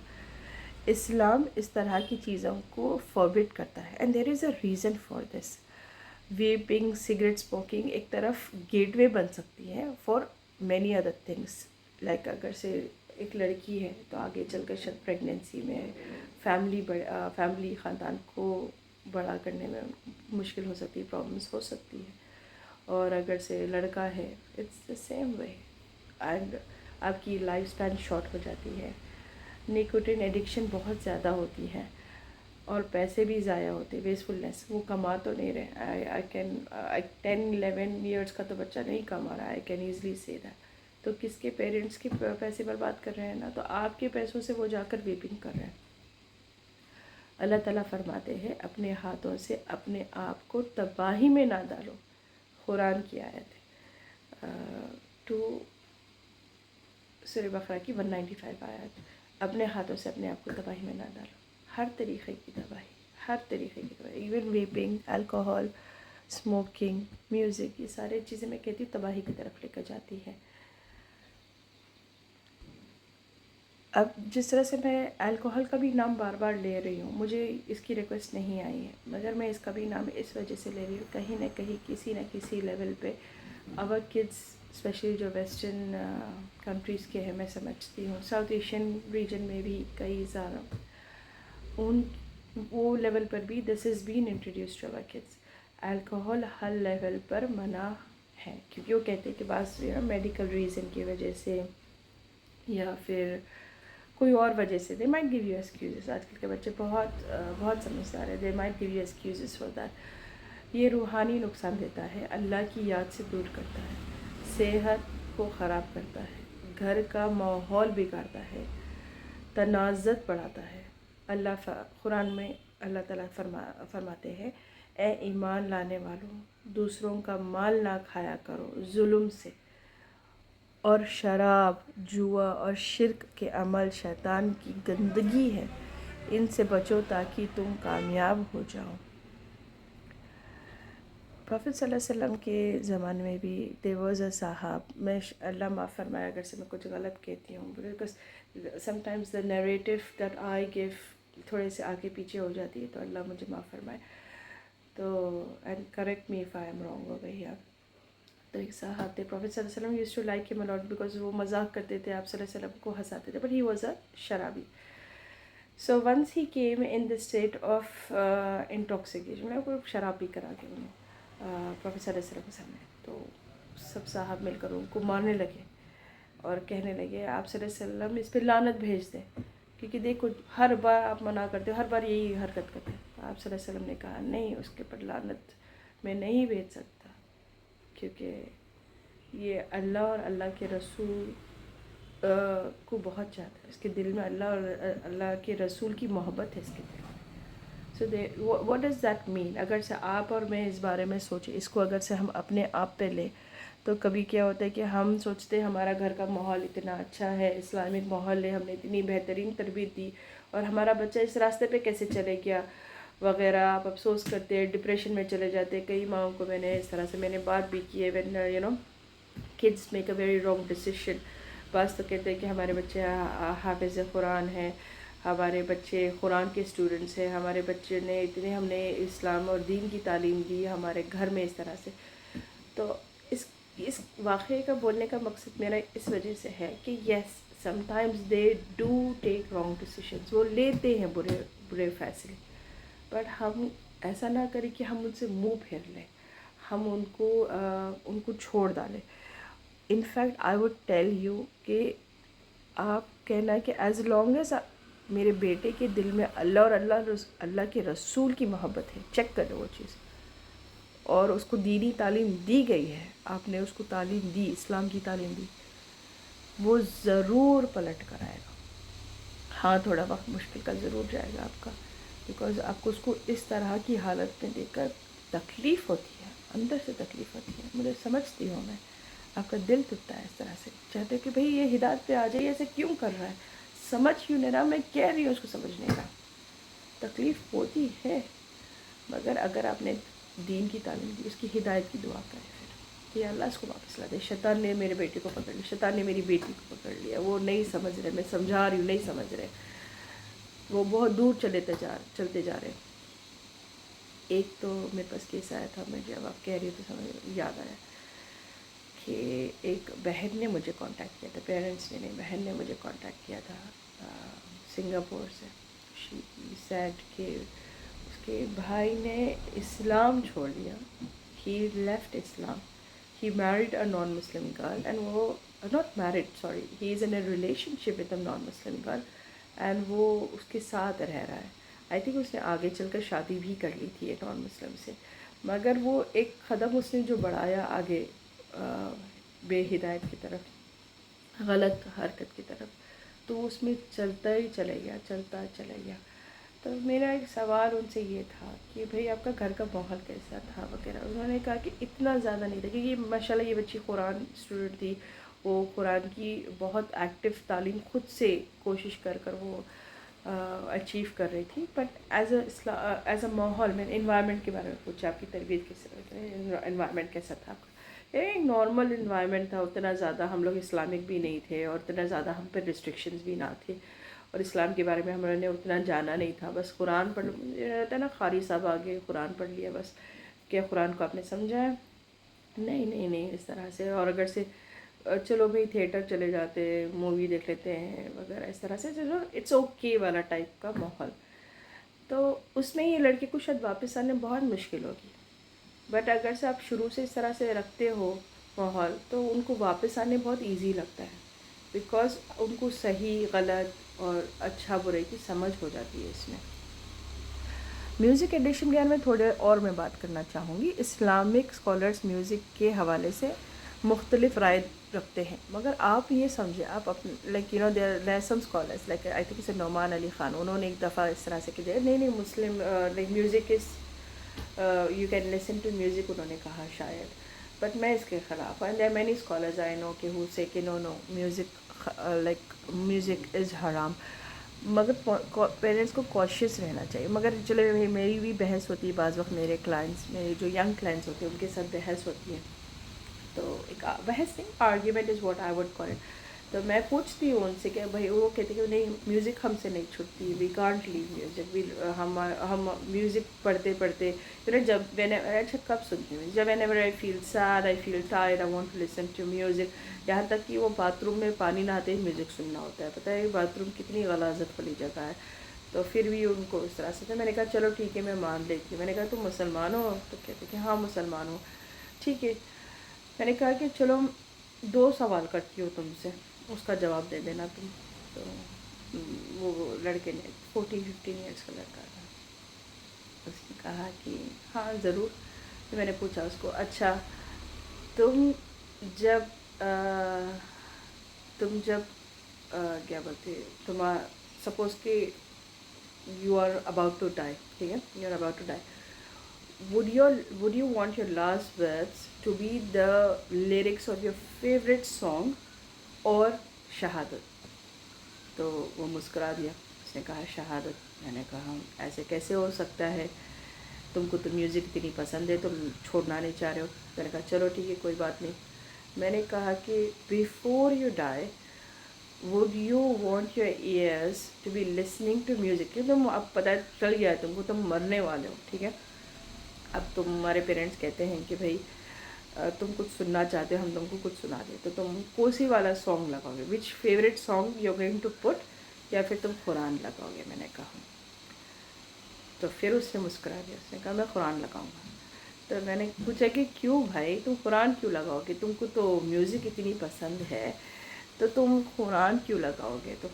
اسلام اس طرح کی چیزوں کو فوربٹ کرتا ہے، and there is a reason for this. Vaping, cigarette smoking ایک طرف گیٹ وے بن سکتی ہے for many other things. Like اگر سے ایک لڑکی ہے تو آگے چل کر شاید پریگنینسی میں فیملی خاندان کو بڑا کرنے میں مشکل ہو سکتی ہے، پرابلمس ہو سکتی ہے. اور اگر سے لڑکا ہے it's the same way, and آپ کی لائف اسپین شارٹ ہو جاتی ہے. نیکوٹین ایڈکشن بہت زیادہ ہوتی ہے، اور پیسے بھی ضائع ہوتے، ویسٹفلنس. وہ کما تو نہیں رہے، آئی کین 10-11 ایئرس کا تو بچہ نہیں کما رہا، آئی کین ایزلی سے دیٹ. تو کس کے پیرنٹس کے پیسے برباد کر رہے ہیں نا، تو آپ کے پیسوں سے وہ جا کر ویپنگ کر رہے ہیں. اللہ تعالیٰ فرماتے ہیں اپنے ہاتھوں سے اپنے آپ کو تباہی میں نہ ڈالو. قرآن کی آیت ہے، ٹو سورہ بقرہ کی 195 آیت. اپنے ہاتھوں سے اپنے آپ کو تباہی میں نہ ڈالو. ہر طریقے کی تباہی، ہر طریقے کی تباہی، even vaping, alcohol, smoking, music, یہ سارے چیزیں میں کہتی ہوں تباہی کی طرف لے کر جاتی ہے. اب جس طرح سے میں الکوہل کا بھی نام بار بار لے رہی ہوں، مجھے اس کی ریکویسٹ نہیں آئی ہے، مگر میں اس کا بھی نام اس وجہ سے لے رہی ہوں، کہیں نہ کہیں کسی نہ کسی لیول پہ اور کڈس، اسپیشلی جو ویسٹرن کنٹریز کے ہیں، میں سمجھتی ہوں ساؤتھ ایشین ریجن میں بھی کئی زیادہ وہ لیول پر بھی دس از بین انٹروڈیوس ٹو اور کڈس. الکوہول ہر لیول پر منع ہے، کیونکہ وہ کہتے ہیں کہ بعض میڈیکل ریزن کی وجہ سے یا پھر کوئی اور وجہ سے they might give you excuses. آج کل کے بچے بہت سمجھدار ہیں، they might give you excuses for that. یہ روحانی نقصان دیتا ہے، اللہ کی یاد سے دور کرتا ہے، صحت کو خراب کرتا ہے، گھر کا ماحول بگاڑتا ہے، تنازعات بڑھاتا ہے. قرآن میں اللہ تعالیٰ فرماتے ہیں اے ایمان لانے والوں، دوسروں کا مال نہ کھایا کرو ظلم سے، اور شراب، جوا اور شرک کے عمل شیطان کی گندگی ہے، ان سے بچو تاکہ تم کامیاب ہو جاؤ. پروفیٹ صلی اللہ علیہ وسلم کے زمانے میں بھی there was a صاحب، میں اللہ معاف فرمائے اگر سے میں کچھ غلط کہتی ہوں، because sometimes the narrative that I give تھوڑے سے آگے پیچھے ہو جاتی ہے، تو اللہ مجھے معاف فرمائے، تو and correct me if I am wrong over here. تو ایک صاحب تھے، پروفیٹ صلی اللہ علیہ وسلم used to like him a lot because وہ مذاق کرتے تھے، آپ صلی اللہ علیہ وسلم کو ہنساتے تھے، but he was a شرابی. So once he came in the state of intoxication، میں کوئی شراب پی کر آ کے انہیں پروفیٹ صلی اللہ علیہ وسلم کے سامنے، تو سب صاحب مل کر ان کو مارنے لگے اور کہنے لگے آپ صلی اللہ علیہ وسلم اس پہ لعنت بھیج دیں، کیونکہ دیکھو ہر بار آپ منع کرتے ہو، ہر بار یہی حرکت کرتے ہیں. آپ صلی اللہ علیہ وسلم نے کہا نہیں، اس کے پر لعنت میں نہیں بھیج سکتا، کیونکہ یہ اللہ اور اللہ کے رسول کو بہت چاہتا ہے، اس کے دل میں اللہ اور اللہ کے رسول کی محبت ہے اس کے دل میں. سو واٹ ڈز دیٹ مین؟ اگر سے آپ اور میں اس بارے میں سوچیں، اس کو اگر سے ہم اپنے آپ پہ لیں، تو کبھی کیا ہوتا ہے کہ ہم سوچتے ہیں ہمارا گھر کا ماحول اتنا اچھا ہے، اسلامک ماحول ہے، ہم نے اتنی بہترین تربیت دی، اور ہمارا بچہ اس راستے پہ کیسے چلے گیا وغیرہ، آپ افسوس کرتے ہیں، ڈپریشن میں چلے جاتے ہیں. کئی ماؤں کو میں نے اس طرح سے میں نے بات بھی کی ہے، when kids make a very wrong decision. بعض تو کہتے ہیں کہ ہمارے بچے حافظ قرآن ہیں، ہمارے بچے قرآن کے اسٹوڈنٹس ہیں، ہمارے بچے نے اتنے، ہم نے اسلام اور دین کی تعلیم دی ہمارے گھر میں اس طرح سے. تو اس واقعے کا بولنے کا مقصد میرا اس وجہ سے ہے کہ yes sometimes they do take wrong decisions, وہ لیتے ہیں برے فیصلے، بٹ ہم ایسا نہ کریں کہ ہم ان سے منہ پھیر لیں، ہم ان کو چھوڑ ڈالیں. In fact I would tell you کہ آپ کہنا کہ ایز لانگ ایز میرے بیٹے کے دل میں اللہ اور اللہ کے رسول کی محبت ہے، چیک کریں وہ چیز، اور اس کو دینی تعلیم دی گئی ہے، آپ نے اس کو تعلیم دی، اسلام کی تعلیم دی، وہ ضرور پلٹ کر آئے گا. ہاں تھوڑا وقت مشکل کا ضرور جائے گا آپ کا، بیکاز آپ کو اس کو اس طرح کی حالت میں دیکھ کر تکلیف ہوتی ہے، اندر سے تکلیف ہوتی ہے، مجھے سمجھتی ہوں میں، آپ کا دل ٹوٹتا ہے اس طرح سے، چاہتے کہ بھئی یہ ہدایت پہ آ جائے، ایسے کیوں کر رہا ہے، سمجھ کیوں نہیں رہا، میں کہہ رہی ہوں اس کو سمجھنے کا، تکلیف ہوتی ہے، مگر اگر آپ نے دین کی تعلیم دی، اس کی ہدایت کی دعا کریں پھر کہ اللہ اس کو واپس لا دے. شیطان نے میرے بیٹے کو پکڑ لیا، شیطان نے میری بیٹی کو پکڑ لیا، وہ نہیں سمجھ رہے، میں سمجھا رہی ہوں نہیں سمجھ رہے، وہ بہت دور چلتے جا رہے. ایک تو میرے پاس کیس آیا تھا، میں جب آپ کہہ رہی تو سمجھ یاد آیا کہ ایک بہن نے مجھے کانٹیکٹ کیا تھا، پیرنٹس نے نہیں، بہن نے مجھے کانٹیکٹ کیا تھا سنگاپور سے. شی سیڈ کہ اس کے بھائی نے اسلام چھوڑ دیا، he left Islam, he married a non Muslim girl, and وہ not married sorry, he is in a relationship with a non Muslim girl, and وہ اس کے ساتھ رہ رہا ہے. آئی تھنک اس نے آگے چل کر شادی بھی کر لی تھی ایک نان مسلم سے، مگر وہ ایک قدم اس نے جو بڑھایا آگے بے ہدایت کی طرف، غلط حرکت کی طرف، تو اس میں چلتا ہی چلے گیا. تو میرا ایک سوال ان سے یہ تھا کہ بھئی آپ کا گھر کا ماحول کیسا تھا وغیرہ. انہوں نے کہا کہ اتنا زیادہ نہیں تھا، کیونکہ یہ ماشاء اللہ یہ بچی قرآن اسٹوڈنٹ تھی، وہ قرآن کی بہت ایکٹیو تعلیم خود سے کوشش کر وہ اچیو کر رہی تھی، بٹ ایز اے ماحول میں انوائرمنٹ کے بارے میں پوچھا، آپ کی تربیت کیسے، انوائرمنٹ کیسا تھا آپ کا؟ ایک نارمل انوائرمنٹ تھا، اتنا زیادہ ہم لوگ اسلامک بھی نہیں تھے اور اتنا زیادہ ہم پہ ریسٹرکشنز بھی نہ تھے، اور اسلام کے بارے میں ہم نے اتنا جانا نہیں تھا. بس قرآن پڑھ رہتا ہے نا، قاری صاحب آگے قرآن پڑھ لیا بس، کیا قرآن کو آپ نے سمجھا ہے؟ نہیں اس طرح سے. اور اگر سے چلو بھئی تھیٹر چلے جاتے، مووی دیکھ لیتے ہیں وغیرہ، اس طرح سے چلو اٹس اوکے والا ٹائپ کا ماحول. تو اس میں یہ لڑکے کو شاید واپس آنے بہت مشکل ہوگی، بٹ اگر سے آپ شروع سے اس طرح سے رکھتے ہو ماحول، تو ان کو واپس آنے بہت ایزی لگتا ہے، بیکاز ان کو صحیح غلط اور اچھا برے کی سمجھ ہو جاتی ہے. اس میں میوزک ایڈکشن کے بارے میں تھوڑے اور میں بات کرنا چاہوں گی. اسلامک اسکالرس میوزک کے حوالے سے مختلف رائے رکھتے ہیں، مگر آپ یہ سمجھیں، آپ اپنے like there some scholars like I think اسے نعمان علی خان، انہوں نے ایک دفعہ اس طرح سے کہ نہیں Muslim like music is you can listen to music, انہوں نے کہا شاید، بٹ میں اس کے خلاف. And there many scholars I know کہ ہو سے کہ no music like music is حرام. مگر پیرنٹس کو کوشیس رہنا چاہیے. مگر چلو میری بھی بحث ہوتی ہے بعض وقت, میرے کلائنٹس, میرے جو ینگ کلائنٹس ہوتے ہیں ان کے ساتھ بحث ہوتی ہے. تو ایک بحث نہیں, argument is what I would call it. تو میں پوچھتی ہوں ان سے کہ بھائی, وہ کہتے کہ نہیں میوزک ہم سے نہیں چھٹتی, وی کانٹ لیو میوزک, ہم میوزک پڑھتے پڑھتے جب اچھا کب سنتی ہوں, جب whenever I feel sad, I feel tired, I want to listen to music. یہاں تک کہ وہ باتھ روم میں پانی نہاتے ہی میوزک سننا ہوتا ہے. پتہ ہے باتھ روم کتنی غلاظت والی جگہ ہے. تو پھر بھی ان کو اس طرح سے تھا. میں نے کہا چلو ٹھیک ہے میں مان لیتی ہوں. میں نے کہا تم مسلمان ہو؟ تو کہتے کہ ہاں مسلمان ہوں. ٹھیک ہے. میں نے کہا کہ چلو 2 سوال کرتی ہوں تم سے, اس کا جواب دے دینا تم. تو وہ لڑکے نے 14-15 ایئرس کا لڑکا تھا, اس نے کہا کہ ہاں ضرور. تو میں نے پوچھا اس کو, اچھا تم جب کیا بولتے سپوز کہ you are about to die, ٹھیک ہے, you are about to die, would you want your last words to be the lyrics of your favorite song or شہادت؟ تو وہ مسکرا دیا, اس نے کہا شہادت. میں نے کہا ایسے کیسے ہو سکتا ہے, تم کو تو میوزک اتنی پسند ہے, تم چھوڑنا نہیں چاہ رہے ہو. میں نے کہا چلو ٹھیک ہے کوئی بات نہیں. میں نے کہا کہ before you die would you want your ears to be listening to music؟ کیوں تم اب پتہ چل گیا ہے تم کو, تم مرنے والے ہو, ٹھیک ہے. اب تمہارے پیرنٹس کہتے ہیں کہ بھائی تم کچھ سننا چاہتے ہو, ہم تم کو کچھ سنا دیں, تو تم کون سی والا سانگ لگاؤ گے, which favourite song you going to put, یا پھر تم قرآن لگاؤ گے؟ میں نے کہا. تو پھر اس نے مسکرا دیا, اس نے کہا میں قرآن لگاؤں گا. تو میں نے پوچھا کہ کیوں بھائی, تم قرآن کیوں لگاؤ گے, تم کو تو میوزک اتنی پسند ہے تو تم قرآن کیوں لگاؤ گے؟ تو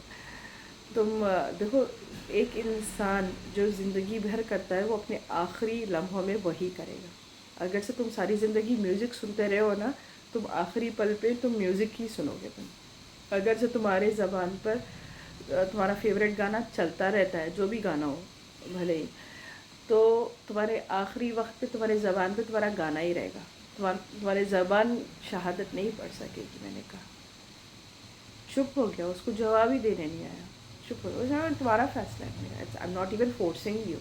تم دیکھو, ایک انسان جو زندگی بھر کرتا ہے وہ اپنے آخری لمحوں میں وہی کرے گا. اگر سے تم ساری زندگی میوزک سنتے رہے ہو نا, تم آخری پل پہ تم میوزک ہی سنو گے. تم اگر سے تمہارے زبان پر تمہارا فیوریٹ گانا چلتا رہتا ہے, جو بھی گانا ہو بھلے ہی, تو تمہارے آخری وقت پہ تمہارے زبان پہ تمہارا گانا ہی رہے گا, تمہارے زبان شہادت نہیں پڑھ سکے گی. میں نے کہا. چپ ہو گیا, اس کو جواب ہی دینے نہیں آیا, چپ ہو گیا. تمہارا فیصلہ ہے, I am not even forcing you,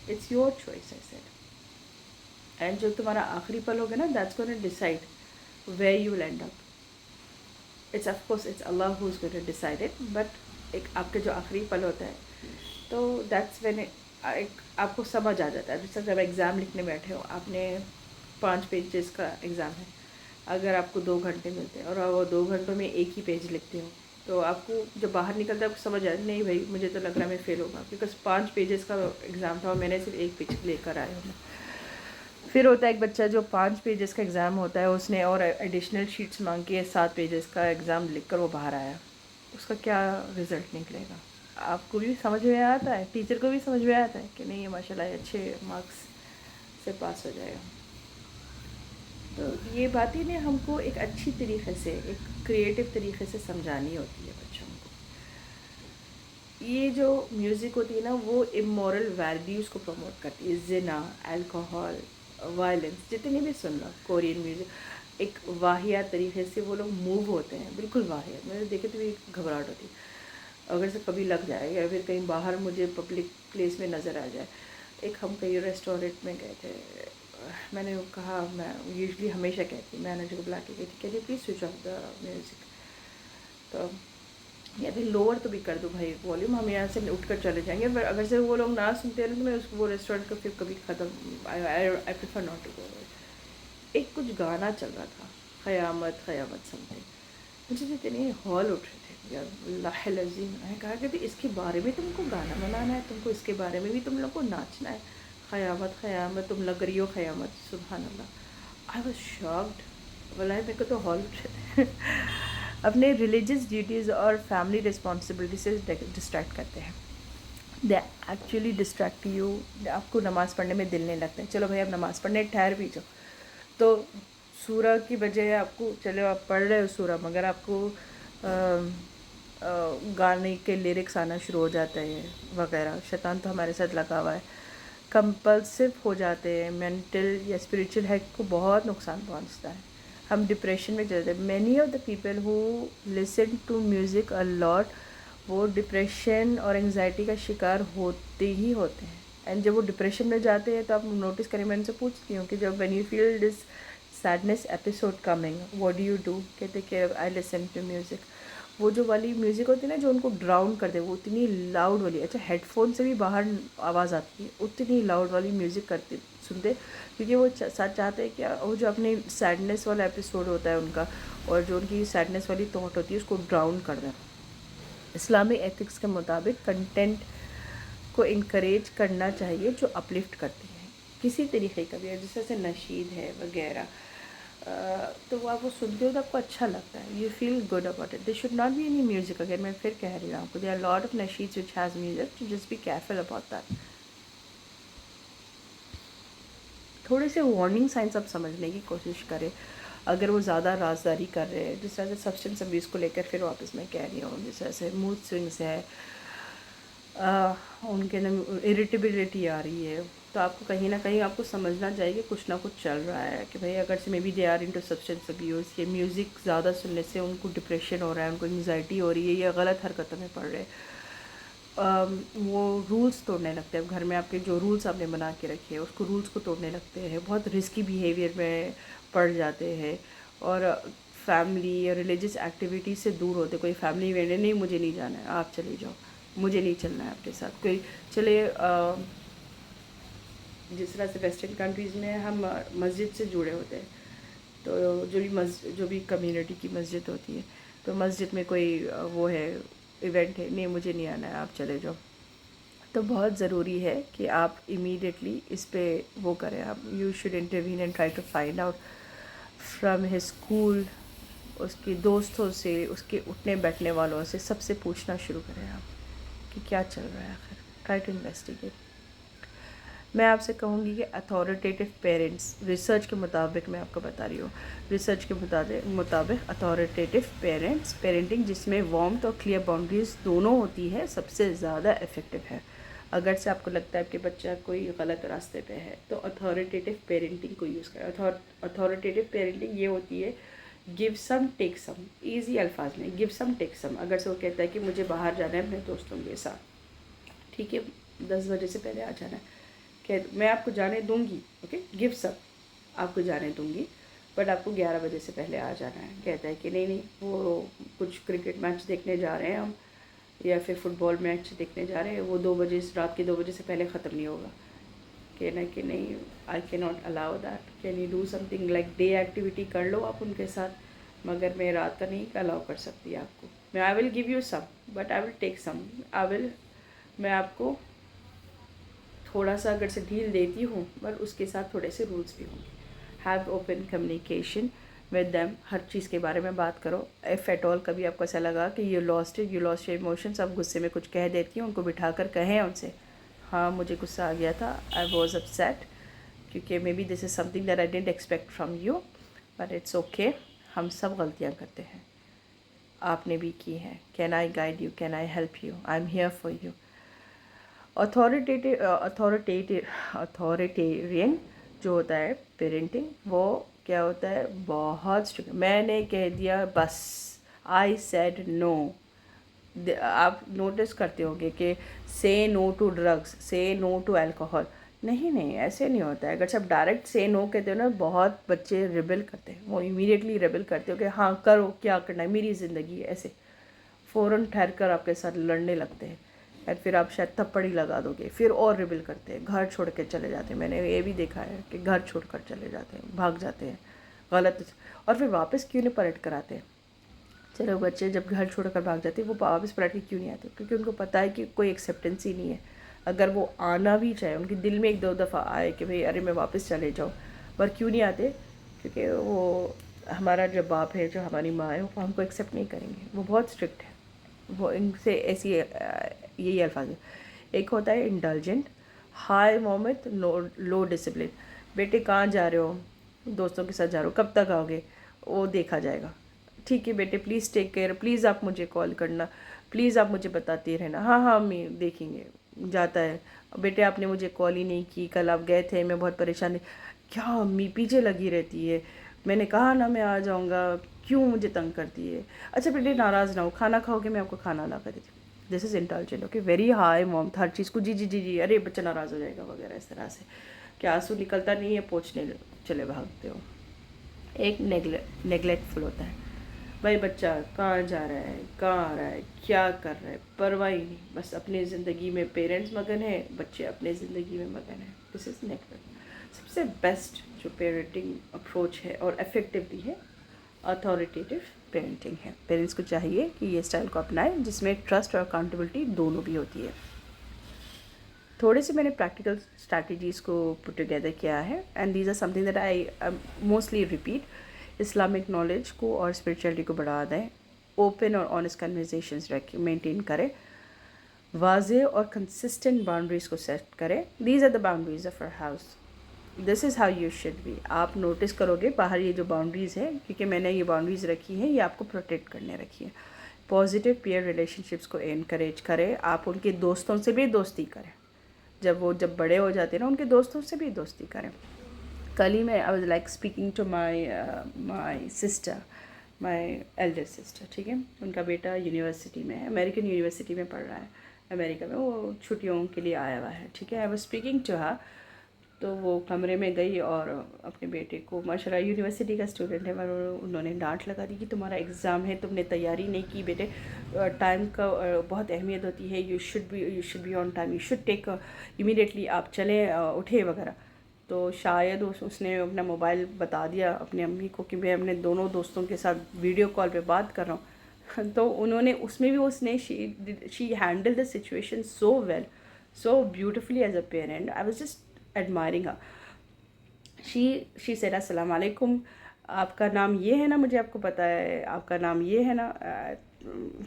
it's your choice, I said. And جو تمہارا آخری پل ہوگا نا, that's gonna decide where you will end up. It's of course it's Allah who is gonna decide it, but ایک آپ کے جو آخری پل ہوتا ہے, تو دیٹس وین ایک آپ کو سمجھ آ جاتا ہے. جیسے جب ایگزام لکھنے بیٹھے ہو, آپ نے 5 پیجز کا ایگزام ہے, اگر آپ کو 2 گھنٹے ملتے ہیں اور وہ 2 گھنٹوں میں ایک ہی پیج لکھتے ہو, تو آپ کو جب باہر نکلتا ہے آپ کو سمجھ آئے نہیں بھائی مجھے تو لگ رہا ہے میں فیل ہوگا, بیکاز 5 پیجز کا ایگزام تھا اور میں نے صرف 1 پیج لے کر آیا ہوں. پھر ہوتا ہے ایک بچہ جو 5 پیجز کا ایگزام ہوتا ہے, اس نے اور ایڈیشنل شیٹس مانگ کے 7 پیجز کا ایگزام لکھ کر وہ باہر آیا, اس کا کیا رزلٹ نکلے گا؟ آپ کو بھی سمجھ میں آتا ہے, ٹیچر کو بھی سمجھ میں آتا ہے کہ نہیں یہ ماشاء اللہ اچھے مارکس سے پاس ہو جائے گا. تو یہ باتیں نے ہم کو ایک اچھی طریقے سے, ایک کریٹو طریقے سے سمجھانی ہوتی ہے بچوں کو. یہ جو میوزک ہوتی ہے نا, وہ امورل ویلیوز کو پروموٹ کرتی ہے. زنا, الکوہول, وائلنس, جتنی بھی سن لو کورین میوزک, ایک واہیات طریقے سے وہ لوگ موو ہوتے ہیں, بالکل واہیات. میں نے دیکھے تو بھی گھبراہٹ ہوتی, اگر سے کبھی لگ جائے یا پھر کہیں باہر مجھے پبلک پلیس میں نظر آ جائے. ایک ہم کہیں ریسٹورینٹ میں گئے تھے, میں نے کہا, میں یوزلی ہمیشہ کہتی, مینیجر کو بلا کے گئی تھی, کہتی please switch of the music. تو یا پھر لوور تو بھی کر دو بھائی والیوم, ہم یہاں سے اٹھ کر چلے جائیں گے. اگر سے وہ لوگ نہ سنتے ہیں تو میں اس وہ ریسٹورینٹ کو پھر کبھی ختم, I prefer not to go. ایک کچھ گانا چل رہا تھا, قیامت قیامت سمتے, مجھے اتنے ہال اٹھ رہے تھے یار, اللہ العظیم. میں نے کہا کہ اس کے بارے میں تم کو گانا بنانا ہے, تم کو اس کے بارے میں بھی تم لوگ کو ناچنا ہے, قیامت قیامت تم لگ رہی ہو قیامت, سبحان اللہ. آئی واز شاکڈ, واللہ میرے کو تو ہال اٹھ رہے تھے. اپنے ریلیجیس ڈیوٹیز اور فیملی رسپانسبلٹی سے ڈسٹریکٹ کرتے ہیں. They actually distract you. آپ کو نماز پڑھنے میں دل نہیں لگتا ہے, چلو بھائی اب نماز پڑھنے ٹھہر بھی جاؤ, تو سورہ کی بجائے آپ کو, چلو آپ پڑھ رہے ہو سورہ, مگر آپ کو گانے کے لیرکس آنا شروع ہو جاتے ہیں وغیرہ. شیطان تو ہمارے ساتھ لگا ہوا ہے, کمپلسو ہو جاتے ہیں, مینٹل یا اسپریچول ہیلتھ کو بہت نقصان پہنچتا ہے, ہم ڈپریشن میں چلتے ہیں. Many of the people who listen to music a lot وہ ڈپریشن اور انگزائٹی کا شکار ہوتے ہی ہوتے ہیں. اینڈ جب وہ ڈپریشن میں جاتے ہیں تو آپ نوٹس کریں, میں ان سے پوچھتی ہوں کہ جب when you feel this sadness episode coming what do you do, کہتے کہ آئی لسن ٹو میوزک. وہ جو والی میوزک ہوتی ہے نا جو ان کو ڈراؤن کر دے, وہ اتنی لاؤڈ والی, اچھا ہیڈ فون سے بھی باہر آواز آتی ہے, اتنی لاؤڈ والی میوزک کرتے سنتے, کیونکہ وہ ساتھ چاہتے ہیں کہ وہ جو اپنی سیڈنس والا ایپیسوڈ ہوتا ہے ان کا, اور جو ان کی سیڈنس والی تھاٹ ہوتی ہے اس کو ڈراؤن کر دیں. اسلامی ایتھکس کے مطابق کنٹینٹ کو انکریج کرنا چاہیے جو اپلفٹ کرتی ہے کسی طریقے کا بھی, جس طرح سے نشید ہے وغیرہ, تو وہ آپ کو سنتے ہو تو آپ کو اچھا لگتا ہے, you feel good about it. There should not be any music, اگر میں پھر کہہ رہی ہوں آپ کو, دیر آر لاٹ آف نشیدز وچ ہیز میوزک, تو just be careful about that. تھوڑے سے وارننگ سائنس آپ سمجھنے کی کوشش کریں اگر وہ زیادہ رازداری کر رہے ہیں, جس طرح سے سبسٹنس ابیوز کو لے کر پھر واپس میں کہہ رہی ہوں, جس طرح سے موڈ سوئنگس ہے, ان کے اندر اریٹیبلٹی آ رہی ہے, تو آپ کو کہیں نہ کہیں آپ کو سمجھنا چاہیے کہ کچھ نہ کچھ چل رہا ہے, کہ بھائی اگر سے maybe they are into substance abuse, یہ میوزک زیادہ سننے سے ان کو ڈپریشن ہو رہا ہے, ان کو انگزائٹی ہو رہی ہے, یا غلط حرکتوں میں پڑ رہے ہیں, وہ رولس توڑنے لگتے ہیں. گھر میں آپ کے جو رولس آپ نے بنا کے رکھے ہیں اس کو رولس کو توڑنے لگتے ہیں, بہت رسکی بیہیویئر میں پڑ جاتے ہیں, اور فیملی یا ریلیجس ایکٹیویٹیز سے دور ہوتے. کوئی فیملی ایونٹ ہے, نہیں مجھے نہیں جانا ہے, آپ چلے جاؤ, مجھے نہیں چلنا ہے آپ کے ساتھ. کوئی چلے, جس طرح سے ویسٹرن کنٹریز میں ہم مسجد سے جڑے ہوتے ہیں, تو جو بھی کمیونٹی کی مسجد ہوتی ہے, تو مسجد میں کوئی وہ ہے ایونٹ ہے, نہیں مجھے نہیں آنا ہے, آپ چلے جاؤ. تو بہت ضروری ہے کہ آپ امیڈیٹلی اس پہ وہ کریں. آپ you should intervene and try to find out from his school, اس کے دوستوں سے, اس کے اٹھنے بیٹھنے والوں سے, سب سے پوچھنا شروع کریں آپ کہ کیا چل رہا ہے آخر. Try to investigate. میں آپ سے کہوں گی کہ اتھارٹیٹیو پیرنٹس, ریسرچ کے مطابق میں آپ کو بتا رہی ہوں, ریسرچ کے مطابق اتھارٹیٹیو پیرنٹنگ جس میں وارمتھ اور کلیئر باؤنڈریز دونوں ہوتی ہے, سب سے زیادہ افیکٹو ہے. اگر سے آپ کو لگتا ہے کہ بچہ کوئی غلط راستے پہ ہے, تو اتھارٹیٹیو پیرنٹنگ کو یوز کریں. اتھارٹیٹیو پیرنٹنگ یہ ہوتی ہے گیو سم ٹیک سم, ایزی الفاظ میں گیو سم ٹیک سم. اگر سے وہ کہتا ہے کہ مجھے باہر جانا ہے اپنے دوستوں کے ساتھ, ٹھیک ہے 10 بجے سے پہلے آ جانا ہے, کہ میں آپ کو جانے دوں گی, اوکے گیو سم, آپ کو جانے دوں گی, بٹ آپ کو 11 بجے سے پہلے آ جانا ہے. کہتا ہے کہ نہیں وہ کچھ کرکٹ میچ دیکھنے جا رہے ہیں ہم, یا پھر فٹ بال میچ دیکھنے جا رہے ہیں, وہ 2 بجے, رات کے 2 بجے سے پہلے ختم نہیں ہوگا. کہنا کہ نہیں آئی کی not allow that, can you do some thing like day activity کر لو آپ ان کے ساتھ, مگر میں رات کا نہیں الاؤ کر سکتی آپ کو. میں I will give you some but I will take some, میں آپ کو تھوڑا سا اگر سے ڈھیل دیتی ہوں, پر اس کے ساتھ تھوڑے سے رولس بھی ہوں گے. Have open communication with them, ہر چیز کے بارے میں بات کرو. ایف ایٹ آل کبھی آپ کو ایسا لگا کہ یو لاسٹ یور ایموشنس, آپ غصے میں کچھ کہہ دیتی ہیں, ان کو بٹھا کر کہیں ان سے, ہاں مجھے غصہ آ گیا تھا, آئی واز اپسیٹ, کیونکہ maybe this is something that I didn't expect from you, but it's okay, ہم سب غلطیاں کرتے ہیں, آپ نے بھی کی ہیں. Can I guide you, can I help you, I am here for you. Authoritarian جو ہوتا ہے پیرنٹنگ, وہ کیا ہوتا ہے, بہت اسٹرکٹ. میں نے کہہ دیا بس, آئی سیڈ نو. آپ نوٹس کرتے ہوں گے کہ سے نو ٹو ڈرگس, سے نو ٹو الکوہول, نہیں ایسے نہیں ہوتا ہے. اگر سب ڈائریکٹ سے نو کہتے ہو نا, بہت بچے ریبل کرتے ہیں, وہ امیڈیٹلی ریبل کرتے ہو کہ ہاں کرو, کیا کرنا ہے, میری زندگی ہے, ایسے فوراً ٹھہر کر آپ کے ساتھ لڑنے لگتے ہیں, اور پھر آپ شاید تھپڑ ہی لگا دو گے, پھر اور ریبل کرتے ہیں, گھر چھوڑ کے چلے جاتے ہیں. میں نے یہ بھی دیکھا ہے کہ گھر چھوڑ کر چلے جاتے ہیں, بھاگ جاتے ہیں غلط, اور پھر واپس کیوں نہیں پلٹ کر آتے ہیں. چلو بچے جب گھر چھوڑ کر بھاگ جاتے ہیں, وہ واپس پلٹ کے کیوں نہیں آتے, کیونکہ ان کو پتہ ہے کہ کوئی ایکسیپٹنس ہی نہیں ہے. اگر وہ آنا بھی چاہے, ان کے دل میں 1-2 دفعہ آئے کہ بھئی ارے میں واپس چلے جاؤں, پر کیوں نہیں آتے, کیونکہ وہ ہمارا جو باپ ہے, جو ہماری ماں ہے, وہ ہم کو ایکسیپٹ نہیں کریں گے. وہ بہت اسٹرکٹ ہے, وہ ان سے ایسی یہی الفاظ ہے. ایک ہوتا ہے انڈلجنٹ, ہائی مومنٹ لو ڈسپلن. بیٹے کہاں جا رہے ہو, دوستوں کے ساتھ جا رہے ہو, کب تک آؤ گے, وہ دیکھا جائے گا. ٹھیک ہے بیٹے پلیز ٹیک کیئر, پلیز آپ مجھے کال کرنا, پلیز آپ مجھے بتاتے رہنا, ہاں امی دیکھیں گے. جاتا ہے, بیٹے آپ نے مجھے کال ہی نہیں کی, کل آپ گئے تھے, میں بہت پریشان تھی. کیا امی پیچھے لگی رہتی ہے, میں نے کہا نا میں آ جاؤں گا, کیوں مجھے تنگ کرتی ہے. اچھا بیٹے ناراض نہ ہو, کھانا کھاؤ گے, میں آپ کو کھانا لا کر دیتی ہوں. This is intelligent, okay, very high warmth, ہر چیز کو جی جی جی جی، ارے بچہ ناراض ہو جائے گا وغیرہ اس طرح سے کہ آنسو نکلتا نہیں ہے، پوچھنے چلے بھاگتے ہو. ایک نیگلیکٹفل ہوتا ہے، بھائی بچہ کہاں جا رہا ہے، کہاں آ رہا ہے، کیا کر رہا ہے، پرواہ ہی نہیں، بس اپنی زندگی میں پیرنٹس مگن ہیں، بچے اپنے زندگی میں مگن ہیں. دس از نیگلیکٹ. سب سے بیسٹ جو پیرنٹنگ اپروچ ہے اور افیکٹو بھی ہے، اتھارٹیٹیو پیرنٹنگ ہے. پیرنٹس کو چاہیے کہ یہ اسٹائل کو اپنائیں جس میں ٹرسٹ اور اکاؤنٹیبلٹی دونوں بھی ہوتی ہے. تھوڑے سے میں نے پریکٹیکل اسٹریٹجیز کو پٹ ٹوگیدر کیا ہے، and these are something that I mostly repeat. Islamic knowledge کو اور اسپریچولیٹی کو بڑھا دیں، اوپن اور آنیسٹ کنورزیشنز مینٹین کریں، واضح اور کنسسٹنٹ باؤنڈریز کو سیٹ کریں. These are the boundaries of our house. This is how you should be. آپ نوٹس کرو گے باہر یہ جو باؤنڈریز ہیں، کیونکہ میں نے یہ باؤنڈریز رکھی ہیں، یہ آپ کو پروٹیکٹ کرنے رکھی ہیں. پازیٹیو پیئر ریلیشن شپس کو انکریج کریں. آپ ان کے دوستوں سے بھی دوستی کریں. جب بڑے ہو جاتے ہیں نا، ان کے دوستوں سے بھی دوستی کریں. کل ہی میں I was like speaking to my sister, my elder sister, ٹھیک ہے. ان کا بیٹا یونیورسٹی میں ہے، امریکن یونیورسٹی میں پڑھ رہا ہے امریکہ میں، وہ چھٹیوں کے لیے آیا ہوا ہے، ٹھیک ہے. I was speaking to her. تو وہ کمرے میں گئی اور اپنے بیٹے کو، ماشاء اللہ یونیورسٹی کا اسٹوڈنٹ ہے، انہوں نے ڈانٹ لگا دی کہ تمہارا ایگزام ہے، تم نے تیاری نہیں کی بیٹے. ٹائم کا بہت اہمیت ہوتی ہے. You should be on time, you should take immediately, آپ چلیں اٹھے وغیرہ. تو شاید اس نے اپنا موبائل بتا دیا اپنی امی کو کہ میں اپنے دونوں دوستوں کے ساتھ ویڈیو کال پہ بات کر رہا ہوں. تو انہوں نے اس میں بھی she handle the situation so well, so beautifully as a parent. I was just admiring her. She said السلام علیکم، آپ کا نام یہ ہے نا، مجھے آپ کو پتہ ہے، آپ کا نام یہ ہے نا،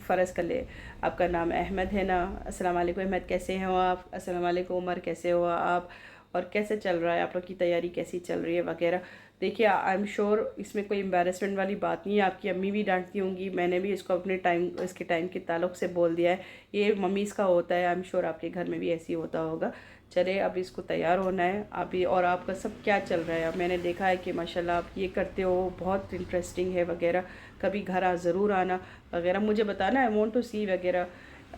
فرض کر لے آپ کا نام احمد ہے نا، السلام علیکم احمد، کیسے ہو آپ، السلام علیکم عمر، کیسے ہو آپ، اور کیسے چل رہا ہے آپ لوگ کی تیاری، کیسی چل رہی ہے وغیرہ. دیکھیے آئی ایم شیور اس میں کوئی امبیرسمنٹ والی بات نہیں ہے. آپ کی امی بھی ڈانٹتی ہوں گی، میں نے بھی اس کو اپنے اس کے ٹائم کے تعلق سے بول دیا ہے، یہ ممیز کا ہوتا ہے. آئی ایم شیور آپ کے گھر میں بھی ایسی ہوتا ہوگا. چلے اب اس کو تیار ہونا ہے. ابھی اور آپ کا سب کیا چل رہا ہے؟ اب میں نے دیکھا ہے کہ ماشاءاللہ آپ یہ کرتے ہو، بہت انٹرسٹنگ ہے وغیرہ، کبھی گھر ضرور آنا وغیرہ، مجھے بتانا، آئی وانٹ ٹو سی وغیرہ.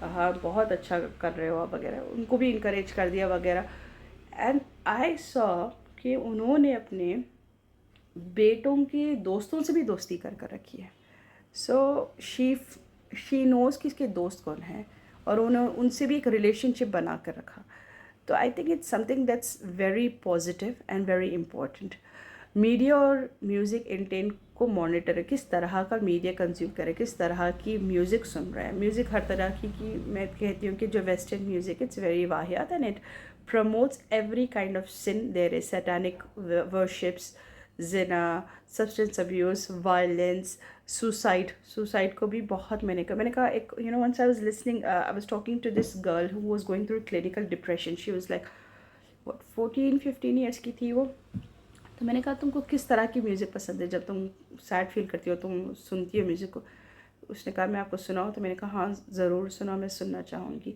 ہاں بہت اچھا کر رہے ہو آپ وغیرہ. ان کو بھی انکریج کر دیا وغیرہ. اینڈ آئی سا کہ انہوں نے اپنے بیٹوں کے دوستوں سے بھی دوستی کر رکھی ہے. سو شی نوز کہ اس کے دوست کون ہیں، اور ان سے بھی ایک ریلیشن شپ بنا کر رکھا. تو I think it's something that's very positive and very important. Media اور میوزک انٹینٹ کو مانیٹر، کس طرح کا میڈیا کنزیوم کرے، کس طرح کی میوزک سن رہا ہے. میوزک ہر طرح کی میں کہتی ہوں کہ جو ویسٹرن میوزک اٹس ویری واہیات and it promotes every kind of sin. There is satanic worships, zina, substance abuse, violence, suicide کو بھی بہت میں نے کہا ایک once I was listening, I was talking to this girl who was going through clinical depression. She was like 14-15 years کی تھی وہ. تو میں نے کہا تم کو کس طرح کی میوزک پسند ہے، جب تم سیڈ فیل کرتی ہو تم سنتی ہو میوزک کو. اس نے کہا میں آپ کو سناؤں. تو میں نے کہا ہاں ضرور سناؤ، میں سننا چاہوں گی.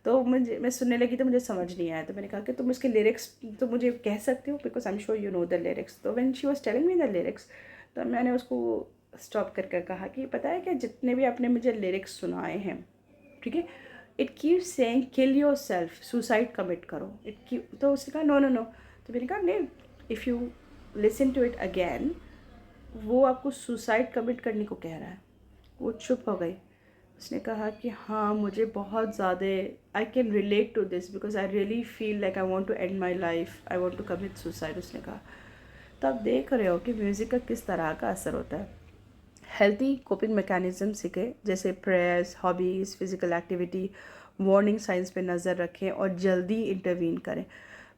تو میں سننے لگی تو مجھے سمجھ نہیں آیا. تو میں نے کہا کہ تم اس کے لیرکس تو مجھے کہہ سکتے ہو، because I am sure you know the lyrics. تو when she was telling me the lyrics, تو میں نے اس کو اسٹاپ کر کہا کہ پتہ ہے کہ جتنے بھی آپ نے مجھے لیرکس سنائے ہیں، ٹھیک ہے، it keep saying kill your self, suicide commit کرو. تو اس نے کہا نو. تو میں نے کہا نہیں، if you listen to it again, وہ آپ کو سوسائڈ کمٹ کرنے کو کہہ رہا ہے. وہ چپ ہو گئی. اس نے کہا کہ ہاں مجھے بہت زیادہ I can relate to this because I really feel like I want to end my life, I want to commit suicide. اس نے کہا. تو آپ دیکھ رہے ہو کہ میوزک کا کس طرح کا اثر ہوتا ہے. ہیلتھی کوپنگ میکینزم سیکھیں، جیسے prayers, hobbies, physical activity, warning signs پہ نظر رکھیں اور جلدی انٹروین کریں.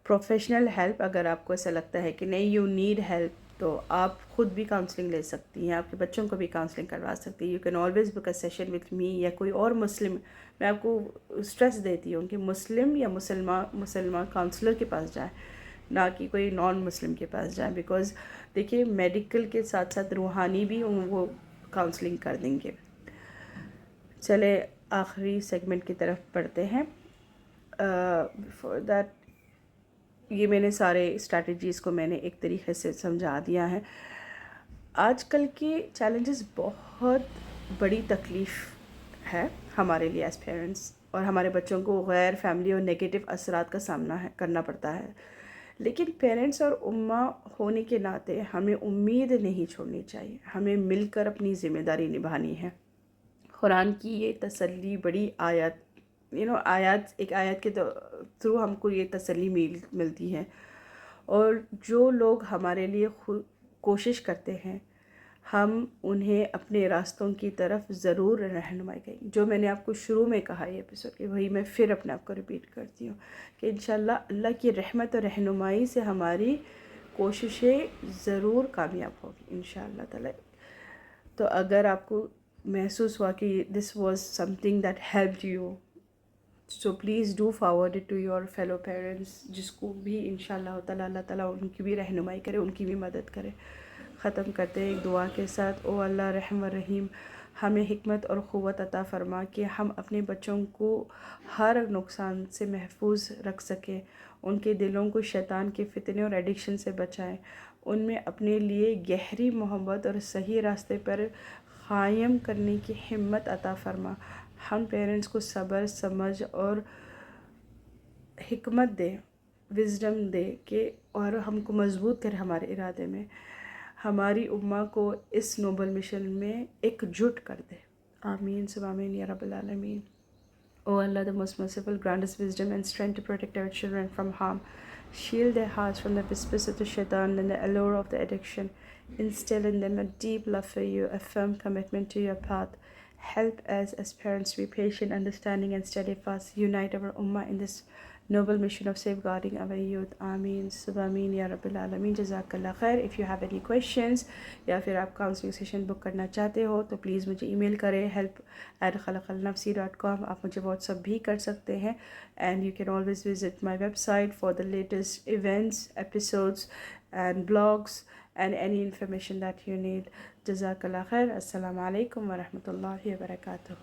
پروفیشنل ہیلپ، اگر آپ کو ایسا لگتا ہے کہ نہیں یو نیڈ ہیلپ، تو آپ خود بھی کاؤنسلنگ لے سکتی ہیں، آپ کے بچوں کو بھی کاؤنسلنگ کروا سکتی ہیں. You can always book a session with me یا کوئی اور مسلم. میں آپ کو اسٹریس دیتی ہوں کہ مسلم یا مسلمان کاؤنسلر کے پاس جائیں، نہ کہ کوئی نان مسلم کے پاس جائیں. بیکاز دیکھیے میڈیکل کے ساتھ ساتھ روحانی بھی وہ کاؤنسلنگ کر دیں گے. چلے آخری سیگمنٹ کی طرف پڑھتے ہیں. بفور دیٹ یہ میں نے سارے اسٹریٹجیز کو میں نے ایک طریقے سے سمجھا دیا ہے. آج کل کے چیلنجز بہت بڑی تکلیف ہے ہمارے لیے ایز پیرنٹس، اور ہمارے بچوں کو غیر فیملی اور نگیٹو اثرات کا سامنا کرنا پڑتا ہے. لیکن پیرنٹس اور اماں ہونے کے ناطے ہمیں امید نہیں چھوڑنی چاہیے، ہمیں مل کر اپنی ذمہ داری نبھانی ہے. قرآن کی یہ تسلی بڑی آیات ایک آیت کے تھرو ہم کو یہ تسلی ملتی ہے. اور جو لوگ ہمارے لیے کوشش کرتے ہیں ہم انہیں اپنے راستوں کی طرف ضرور رہنمائی کریں گے. جو میں نے آپ کو شروع میں کہا یہ ایپیسوڈ کہ وہی میں پھر اپنے آپ کو ریپیٹ کرتی ہوں کہ انشاءاللہ اللہ کی رحمت اور رہنمائی سے ہماری کوششیں ضرور کامیاب ہوگی انشاءاللہ تعالی. تو اگر آپ کو محسوس ہوا کہ this was something that helped you, so please do forward it to your fellow parents, جس کو بھی انشاءاللہ تعالیٰ اللہ تعالیٰ ان کی بھی رہنمائی کرے، ان کی بھی مدد کرے. ختم کرتے ہیں ایک دعا کے ساتھ. او اللہ رحم و رحیم، ہمیں حکمت اور قوت عطا فرما کہ ہم اپنے بچوں کو ہر نقصان سے محفوظ رکھ سکیں، ان کے دلوں کو شیطان کے فتنے اور ایڈکشن سے بچائیں، ان میں اپنے لیے گہری محبت اور صحیح راستے پر قائم کرنے کی ہمت عطا فرما. ہم پیرنٹس کو صبر، سمجھ اور حکمت دے، وزڈم دے کہ اور ہم کو مضبوط کرے ہمارے ارادے میں، ہماری امہ کو اس نوبل مشن میں ایک جٹ کر دے. آمین ثم آمین یا رب العالمین. O Allah, the most merciful, grant us wisdom and strength to protect our children from harm. Shield their hearts from the whispers of the shaitan and the allure of the addiction. Instill in them a deep love for you, a firm commitment to your path. Help us as parents to be patient, understanding and steadfast. Unite our ummah in this noble mission of safeguarding our youth. Ameen Subh Ameen Ya Rabbil Alameen. Jazakallah khair. If you have any questions یا پھر آپ counselling session بک کرنا چاہتے ہو تو please مجھے ای میل کریں help@khalaqalnafsi.com. آپ مجھے واٹس اپ بھی کر سکتے ہیں. And you can always visit my website for the latest events, episodes and blogs and any information that you need. جزاک اللہ خیر. السلام علیکم ورحمۃ اللہ وبرکاتہ.